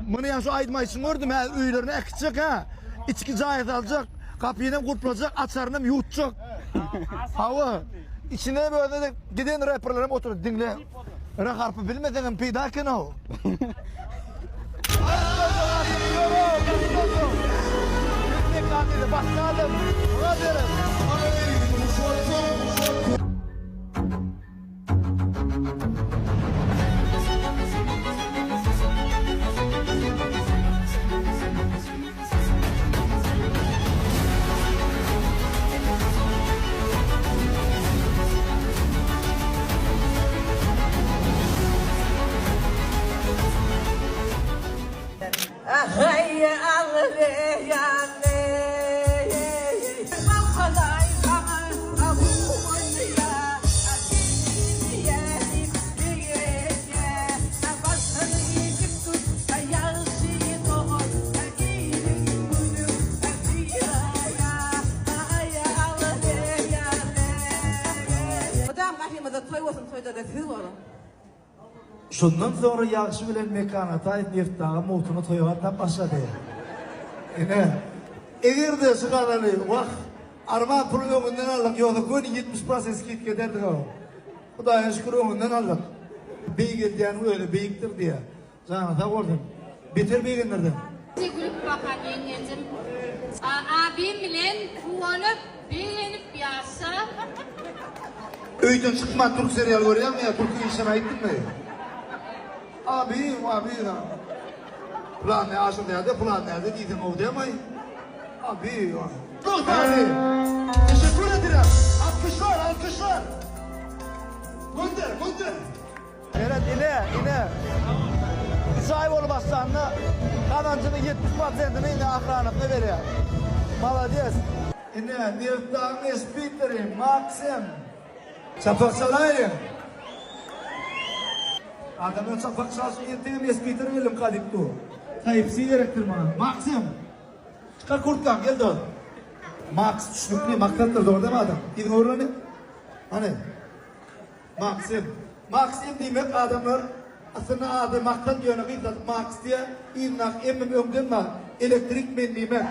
Bunu ya şu aytmayısın gördüm ha, üylerini ekecek ha. İçki cahit alacak, kapıyla kurtulacak, açarını yutacak. Hava. İçine böyle de giden rapperlerim oturup dinle. Rak harfı bilmeden peydaken o. Başlayalım. Hey Allah yani Malkalay zaman Abu ya Adiyyelim Diyeye Başını yiyip tut Hayalşiyi doğur Ergilim gülüm Erdiyaya Ay Allah yani Madem mahimada toy olsun toyda da tüy olur. Şundan sonra yaxşı bilen mekana tayt neftağı mutunu toyuğa başladı. Yine, eğer de sıkaralı, vah, arma pulun önünden aldık, yoksa köyün 70% git giderdik o. Kudaya şükür önünden aldık. Beygit yani öyle beyiktir diye. Sana da vurdum. Bitir beyginlerden. Gülüp bakan yengecim. Abim bilen kuvanıp, beğenip yasa. Öyden çıkma Türk serial görüyor mu ya? Türk'ün işine aittin mi? Abi. Plan ne aşın nerede, plan nerede dedim o demay. Abi. Dur abi. Teşekkür ederim. Alkışlar. Gönder. Evet yine. Sahip olup aslanına kazancının 70%'ını yine akranlıkla veriyor. Malades. Yine Nirtağ'ın espiteri, Maxim. Çapak salayın. Adamın çapak çalsın yettiğim espiteri verim kadiptu. Tayyipsi gerektir bana. Maxim. Çıkar kurtlan gel dön. Max düştüklü maktattır doğru değil mi adam? Gidin uğurlanın. Hani? Maxim demek adamlar aslında adı maktat yönü gittat Max diye innak emmim ömdün var. Elektrik men demek.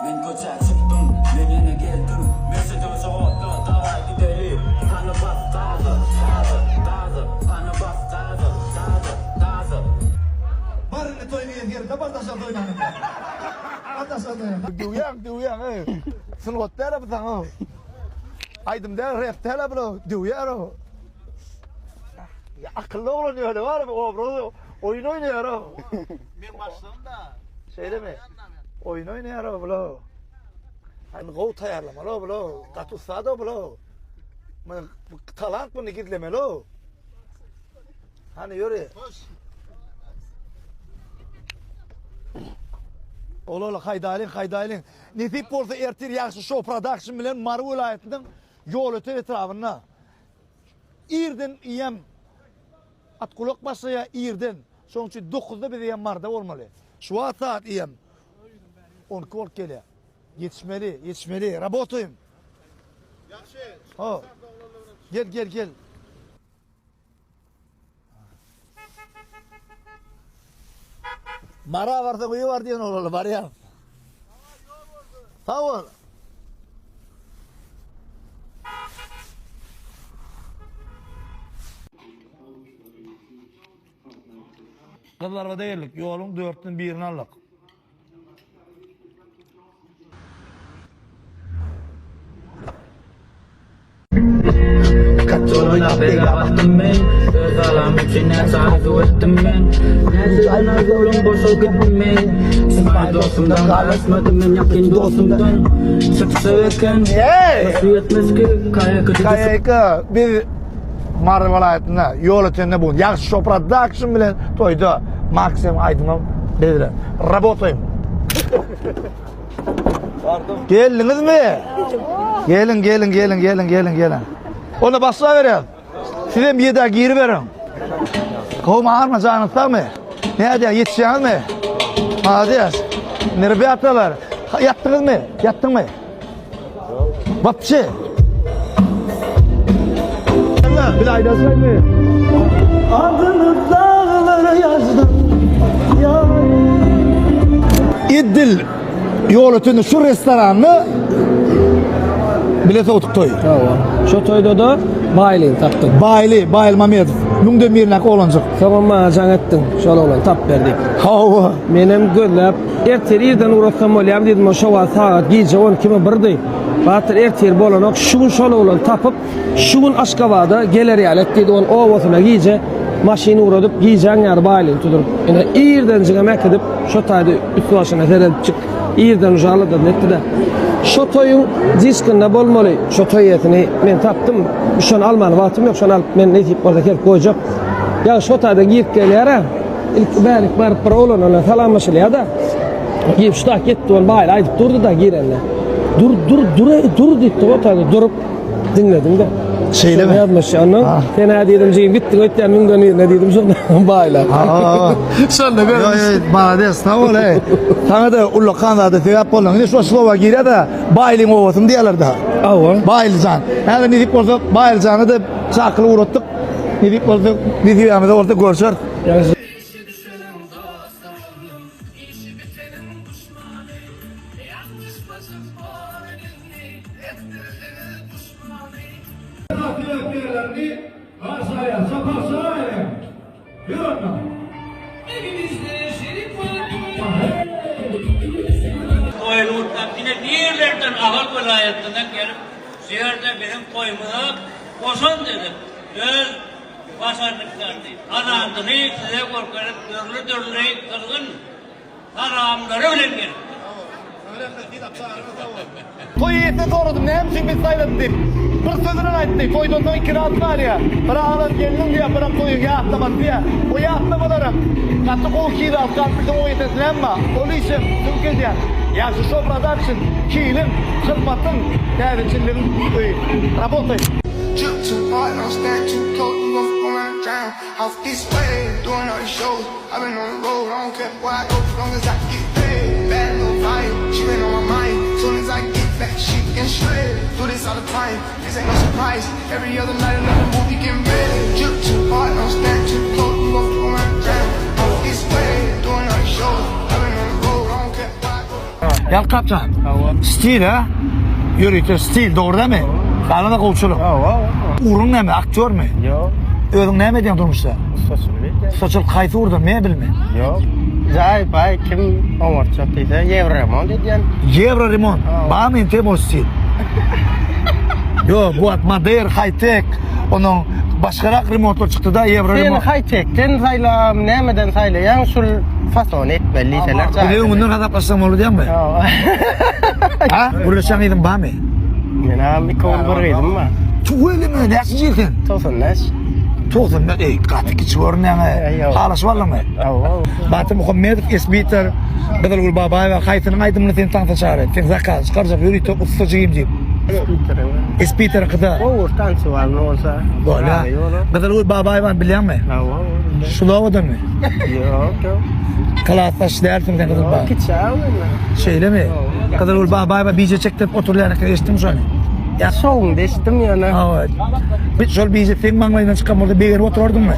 Men koça çıktım, menine geldim. Mesajımı soğuttu, davay gidelim. Kanı bas tazı. Kanı bas tazı. Barını toynayan yerde bardaşa toynanın. Bardaşa toynanın. Duyan ey. Sınıf tele bu sana. Aydım der rap tele bro. Duyan o. Ya akıllı olan öyle var mı? O bro. Oyun oynuyor o. Ben başladım da. Şey mi? Oyun oynuyor o bro. Hani gol tayarlama lo bro. Katusada bro. Talant bunu gidleme lo. Hani yürü. Ola haydalin. Nesip bolsa ertir yaxşı show production bilen Marı vilayetinden yol öte etrafına. İrden iyem Atkulak başlaya İrden. Sonuçta 9'da bir iyem Mar'da olmalı. Şu saat iyem. 12 volt geliyor. Yetişmeli. Rabotayım. Ha. Gel. Mara varsa kuyu var diyen oğlu var ya. Sağ ol. Kızlarga değerlik, yolun 4'ün 1'ini aldık. Sonra bela baktım ben. Söz alam içine sarı ettim ben. Neyse aynar yolum boşa gittim ben. Sıkma dostumdan karışmadım ben yakin dostumdan. Çıksa eken nasıl yetmez ki Kayakı bir Marı vilayetinde yol ötende bulun. Yaxşı show production bilen toyda Maxim Aydın'ım dediler. Rabotayım. Geldiniz mi? Gelin. Onu basla verin. Size bir yedek geri verin. Kovma ağırma canınızda mı? Ne diyor yetişeceğiniz mi? Hadi. Nerede yattılar? Yattınız mı? Yattın mı? Bapçı. Bir aydasın mı? Adını dağlara stil yol ötünde şu restoranı bilet otup toy. Şu toyda da Baylin taptım. Bayıl Mamedov. Müngde birnak olancak. Tamam ma can ettin. Şöyle olan tap verdik. Hava. Menem göllep erteriden uğraşsam olayam dedim o şova saat gece 12'me birdi. Batır erter bolanok şugun şola olan tapıp şugun Aşkabada geleri alet dedi on ovasına giyece maşini uğradıp giyeceğin yer Baylin tuturup. Yine iyirden çıkamak edip şu tayda üstü başına terip çık. İyirden ucalı da netti de. Şu toyun diskinde bolmalı. Şu toy etini men taptım. Şu an almanı vaatım yok. Şu an alıp men ne tip orada kelip koyacak. Ya şu tayda giyip geliyara. İlk bärik barıp bir oğlan ona salamlaşılı ya da. Giyip şu tak gitti on bayla aydıp durdu da girenle. Dur ditti o tayda durup dinledim de. Şeyle mi? Yazmış yanına. Fena dedim ceyim gittin ötler müngden ne dedim sonra bayla. Sen de böyle. Bana de sağ ol. Sana da ulla kanada teyap olan. Ne şu Slovakya'da da Baylin ovasın diyorlar da. Ava. Bayılcan. Yani ne dip olsa Bayılcan'ı da çakılı uğrattık. Ne dip olsa ne diyeceğimizi orada görüşür. Koyulurdan yine diğerlerden ahal vilayetinden gelip ziyarete benim koymuğa koşun dedim. Öz başardıklarını, anandını size korkarıp dörlü kırgın haramları öyle gelip. Toy yetine doğradım. Ne hemşin bir sayladı deyip. Bir sözünü ayttı. Toydan sonra kirat var ya. Bir ağlar geldim diye. Bir toyu yağıtlamadı diye. O yağıtlamaları. Katı kol kiydi. Kalkmışım o yetesilenme. Onu için Türkiye diye. Ya şu sofradan için kiylin, kırmatın, değerçillerin köyü. Работай. Drip too hard, don't stand too close, you gon' fuck around and drown. Off this way, doing all these shows. I've been on the road, I don't care where I go, as long as I get paid. Bad little fire, she been on my mind. Soon as I get back, she can shred. Do this all the time, this ain't no surprise. Every other night, another movie getting ready. Drip too hard, don't stand too close, you gon' fuck around and drown. Off this way, doing all these shows. I've been on the road, I don't care where I go. Gel kaptan. Stil ha? Yürütür stil doğru değil mi? Kanada kolçulu. Uğrun ne mi? Aktör mü? Yok. Ödün ne mi diyen durmuşsa? Sosyal. Saçıl kaytı vurdun ne bilme? Yok. Zay bay kim omurtacak dedi. Yevremon dedi. Евро ремонт. Bağımın temo stil. Yo bu at Madeir high-tech. Onun başkarak remontlar çıktı da Евро Sen remont. high-tech'ten saylam, nemeden saylayan sul fason etmeli şeyler çağır. Biliyor musun kadar pasam olur değil mi? Ha? Burada sen idin bağımı. Menam bir kol buraydım mı? Tuğeli mi? Nasıl ciltin? Tosun neş. Tuğdun da katı geçiyor ne mi? Halas valla mı? Batı Muhammedov esbiter. Bedel gül babay ve kaytının aydımını sen tanıta çağırır. Sen zakaz çıkaracak yürüyüp ustacıyım diyeyim. Esbiter kadar. O ortan sual ne olsa. Böyle. Bedel gül babay ben biliyor musun? Şulavada mı? Yok yok. Kalastaş dersin sen kadar bağ. Kitçağı mı? Şeyle mi? Kadar gül babay ben bize çektirip oturlarına geçtim sonra. Ya soğun deştim yana. Evet. Bir şöyle bize sen manlayla çıkan orada bir yere oturdun mu?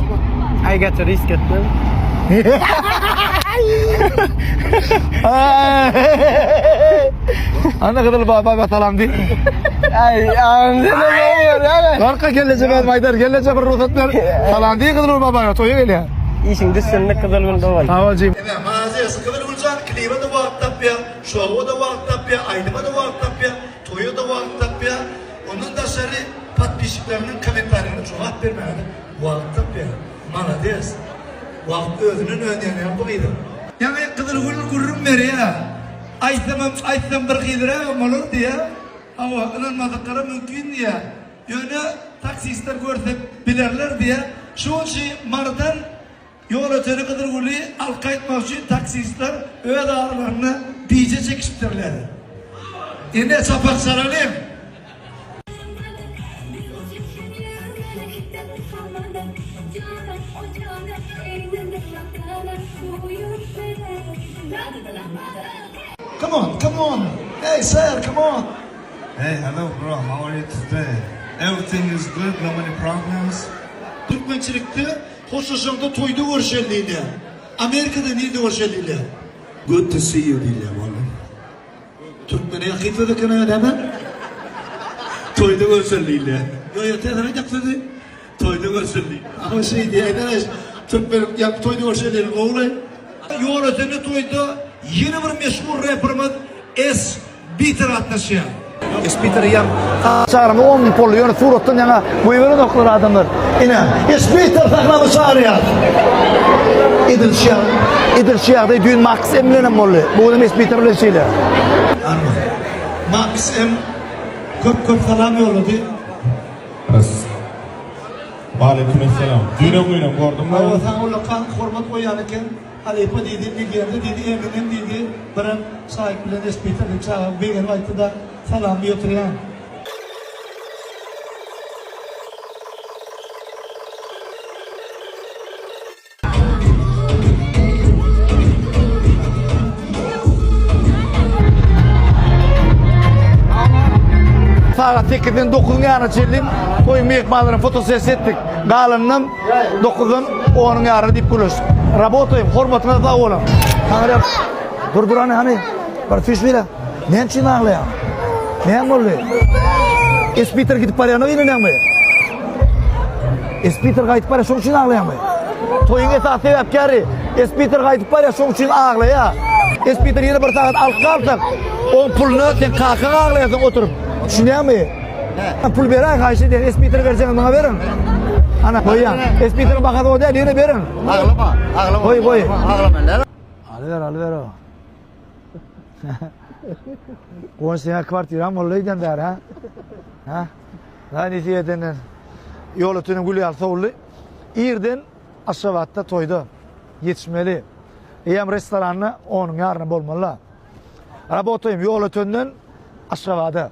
Ay getir risk ettim. Ana kadar baba salam değil. Ay anne ne oluyor yani? Arka gelecek ben Maydar gelecek bir ruhsatlar salam değil kadar baba toyu geliyor. İşin dışında kadar bunda var. Havacıyım. Evet, malzemesi kadar bulacak. Kliba da vakit tapya, şovu da vakit tapya, aydıma da vakit tapya, toyu da vakit tapya. Onun da seri patpişiklerinin komentarlarına cevap vermedi. Vakit tapya. Malades. Vakit özünün önüne yapıydı. Yani kadar gurur veriyor. Aytsam bir kıydıra olur diye. Hava inanmadıkları mümkün diye. Yani taksistler görsek bilirler diye. Şu şey mardan yol öteni kadar gülü halka etmek için taksistler öyle ağırlarını bize çekiştirler. Yine çapak sarılayım. Come on. Hey sir, come on. Hey, hello bro, how are you today? Everything is good, no many problems? Türkmençilikte hoşlaşanda toyda görüşelliğiyle. Amerika'da nerede görüşelliğiyle? Good to see you diyle vallahi. Türkmene yakıtlı da kına adamı. Toyda görseliyle. Yo tezene yaktırdı. Toyda görseliyle. Ama şey diye arkadaş Türkmen yak toyda görseliyle oğlay. Yol öteni toyda yeni bir meşhur rapperimiz S. Bitter atlaşıyor. S. Bitter yam. Çağırımda 10 bin pollu yönü surattan yana bu evine noktaları adamlar. Yine S. Bitter saklamış çağırıyor. İdil Şiyah'da düğün Max M'lenem mollu. Bu da S. Bitter'le şeyler. Max M. Köp salam yolladı. Aleykümselam. Düğüne buyurun gördüm mü? Ama sen ola kan hormat koyanıken Halipa dedi, Nigerde dedi, Eminem dedi, Baran sahip bilen espiteri çağı beğen vakti da salam yoturuyan. Saat 8'den 9'un yarına çelim. Koyun mekmaların fotosesi ettik. Galınım 9'un 10'un yarına dip kulüş. Rabotayım, hormatına da oğlum. Dur hani. Bir fiş bile. Ne için ağlayan? Ne oldu? Espiter gidip parayana verin mi? Espiter gayet para şok için ağlayan mı? Toyun esası yapkari. Espiter gayet para şok için ağlaya. Espiter yine bir saat alt kalsak. 10 pulunu sen kalkan ağlayasın oturup. Düşünüyor musun? Pul veren karşı değil. Espiter vereceksin bana verin. Ana koyyan. Espiter bakalım o değil yine verin. Ağlama. Koy. Ağlama. Alıver o. On sene kvartiram olaydan der ha. Ha? Lan isiyetinden yolu tünün gülü alsa oldu. İrden Aşavat'ta toydu. Yetişmeli. Hem restoranı onun yarını bulmalı. Araba otoyum yolu tünün Aşavat'ta.